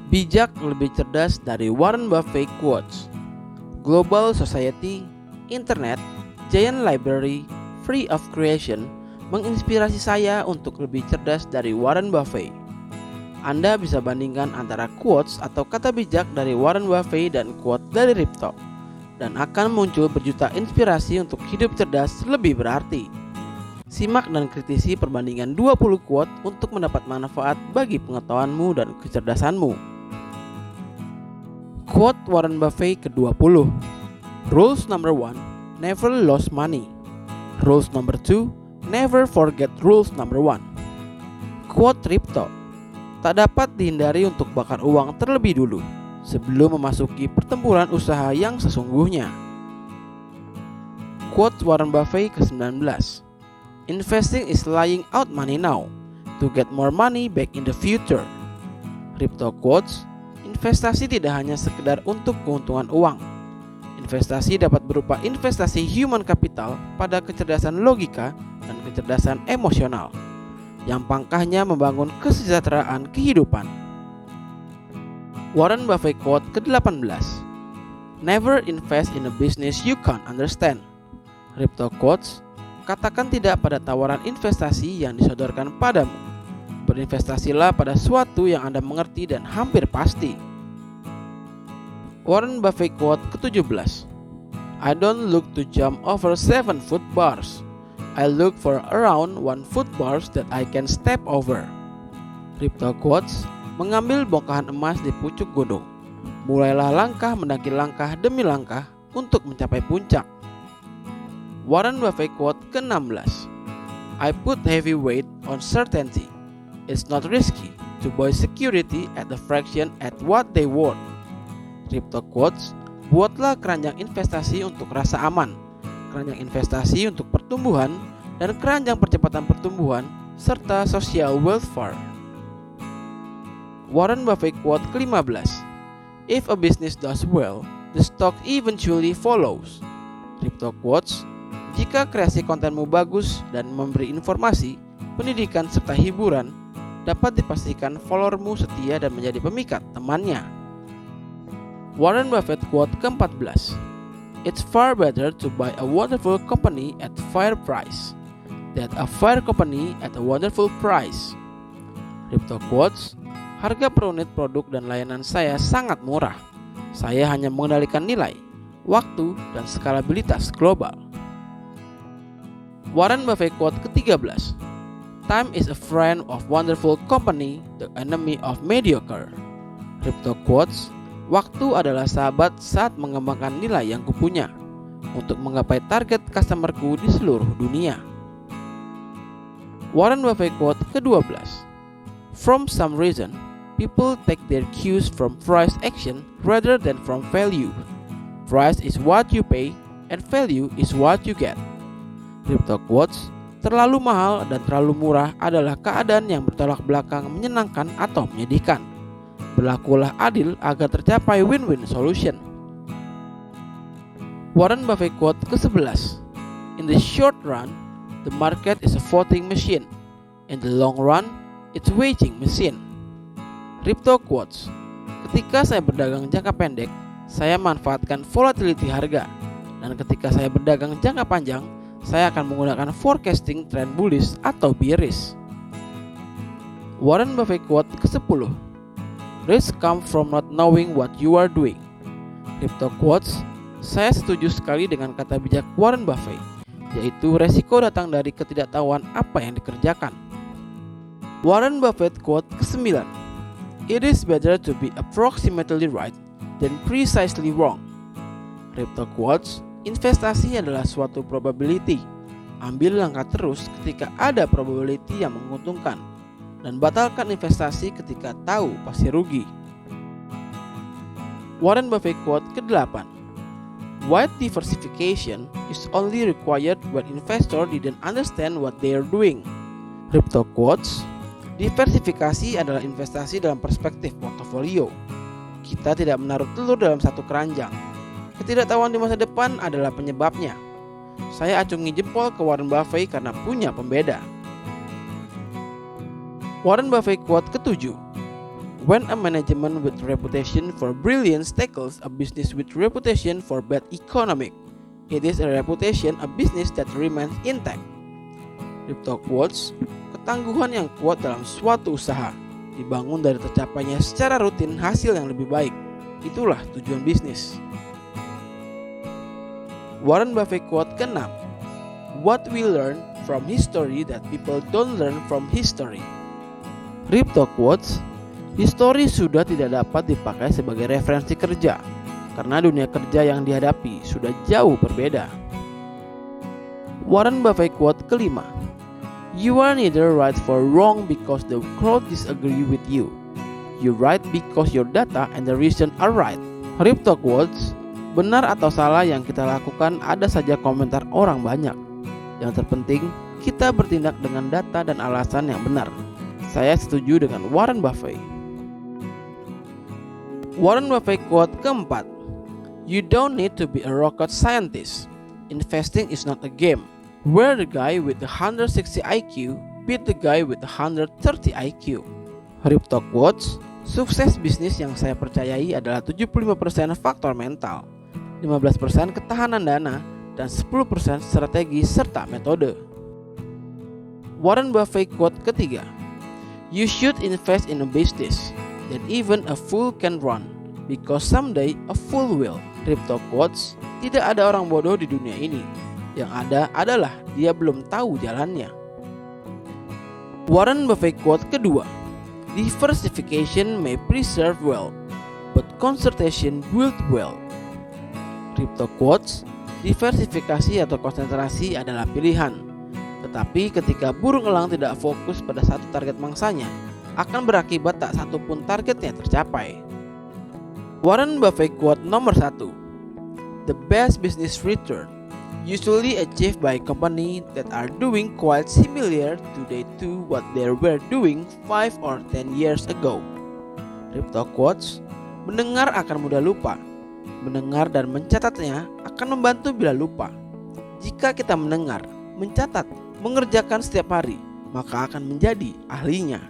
Bijak lebih cerdas dari Warren Buffett Quotes. Global Society, Internet, Giant Library, Free of Creation menginspirasi saya untuk lebih cerdas dari Warren Buffett. Anda bisa bandingkan antara quotes atau kata bijak dari Warren Buffett dan quote dari Rip Talk, dan akan muncul berjuta inspirasi untuk hidup cerdas lebih berarti. Simak dan kritisi perbandingan 20 quote untuk mendapat manfaat bagi pengetahuanmu dan kecerdasanmu. Quote Warren Buffett ke-20. Rules number 1, never lose money. Rules number 2, never forget rules number 1. Quote Rip Talk. Tak dapat dihindari untuk bakar uang terlebih dulu sebelum memasuki pertempuran usaha yang sesungguhnya. Quote Warren Buffett ke-19. Investing is laying out money now to get more money back in the future. Rip Talk quotes, investasi tidak hanya sekedar untuk keuntungan uang. Investasi dapat berupa investasi human capital pada kecerdasan logika dan kecerdasan emosional, yang pangkahnya membangun kesejahteraan kehidupan. Warren Buffett quote ke-18. Never invest in a business you can't understand. Rip Talk quotes, katakan tidak pada tawaran investasi yang disodorkan padamu. Berinvestasilah pada sesuatu yang Anda mengerti dan hampir pasti. Warren Buffett quote ke-17. I don't look to jump over 7 foot bars. I look for around 1 foot bars that I can step over. Rip Talk quotes, mengambil bongkahan emas di pucuk gunung. Mulailah langkah mendaki langkah demi langkah untuk mencapai puncak. Warren Buffett quote ke-16. I put heavy weight on certainty. It's not risky to buy security at a fraction at what they worth. Rip Talk quotes, buatlah keranjang investasi untuk rasa aman, keranjang investasi untuk pertumbuhan, dan keranjang percepatan pertumbuhan, serta social welfare. Warren Buffett quote ke-15. If a business does well, the stock eventually follows. Rip Talk quotes, jika kreasi kontenmu bagus dan memberi informasi, pendidikan serta hiburan, dapat dipastikan followermu setia dan menjadi pemikat temannya. Warren Buffett quote ke-14. It's far better to buy a wonderful company at fair price than a fair company at a wonderful price. Rip Talk quotes, harga per unit produk dan layanan saya sangat murah. Saya hanya mengendalikan nilai, waktu, dan skalabilitas global. Warren Buffett quote ke-13. Time is a friend of wonderful company, the enemy of mediocre. Rip Talk quotes, waktu adalah sahabat saat mengembangkan nilai yang kupunya untuk menggapai target customerku di seluruh dunia. Warren Buffett quote ke-12. From some reason, people take their cues from price action rather than from value. Price is what you pay and value is what you get. Rip Talk quotes, terlalu mahal dan terlalu murah adalah keadaan yang bertolak belakang menyenangkan atau menyedihkan. Berlakulah adil agar tercapai win-win solution. Warren Buffett quote ke-11. In the short run, the market is a voting machine. In the long run, it's waging machine. Rip Talk quotes, ketika saya berdagang jangka pendek, saya manfaatkan volatility harga. Dan ketika saya berdagang jangka panjang, saya akan menggunakan forecasting trend bullish atau bearish. Warren Buffett quote ke-10. Risk come from not knowing what you are doing. Rip Talk quotes, saya setuju sekali dengan kata bijak Warren Buffett, yaitu resiko datang dari ketidaktahuan apa yang dikerjakan. Warren Buffett quote ke-9. It is better to be approximately right than precisely wrong. Rip Talk quotes, investasi adalah suatu probability. Ambil langkah terus ketika ada probability yang menguntungkan, dan batalkan investasi ketika tahu pasti rugi. Warren Buffett quote ke-8. Wide diversification is only required when investor didn't understand what they are doing. Rip Talk quotes, diversifikasi adalah investasi dalam perspektif portofolio. Kita tidak menaruh telur dalam satu keranjang. Ketidaktahuan di masa depan adalah penyebabnya. Saya acungi jempol ke Warren Buffett karena punya pembeda. Warren Buffett quote ke-7. When a management with reputation for brilliance tackles a business with reputation for bad economic, it is a reputation a business that remains intact. Crypto quotes, ketangguhan yang kuat dalam suatu usaha dibangun dari tercapainya secara rutin hasil yang lebih baik. Itulah tujuan bisnis. Warren Buffett quote ke-6, what we learn from history that people don't learn from history. Crypto quotes, histori sudah tidak dapat dipakai sebagai referensi kerja karena dunia kerja yang dihadapi sudah jauh berbeda. Warren Buffett quote ke-5, you are neither right or wrong because the crowd disagree with you. You right because your data and the reason are right. Crypto quotes, benar atau salah yang kita lakukan ada saja komentar orang banyak. Yang terpenting, kita bertindak dengan data dan alasan yang benar. Saya setuju dengan Warren Buffett. Warren Buffett quote ke-4, you don't need to be a rocket scientist. Investing is not a game where the guy with the 160 IQ beat the guy with the 130 IQ. Crypto quotes, sukses bisnis yang saya percayai adalah 75% faktor mental, 15% ketahanan dana, dan 10% strategi serta metode. Warren Buffett quote ke-3, you should invest in a business that even a fool can run, because someday a fool will. Crypto quotes, tidak ada orang bodoh di dunia ini. Yang ada adalah dia belum tahu jalannya. Warren Buffett quote kedua, diversification may preserve wealth, but concentration build wealth. Crypto quotes, diversifikasi atau konsentrasi adalah pilihan. Tetapi ketika burung elang tidak fokus pada satu target mangsanya, akan berakibat tak satu pun targetnya tercapai. Warren Buffett quote nomor 1, the best business return usually achieved by company that are doing quite similar to what they were doing 5 or 10 years ago. Crypto quotes, mendengar akan mudah lupa. Mendengar dan mencatatnya akan membantu bila lupa. Jika kita mendengar, mencatat, mengerjakan setiap hari, maka akan menjadi ahlinya.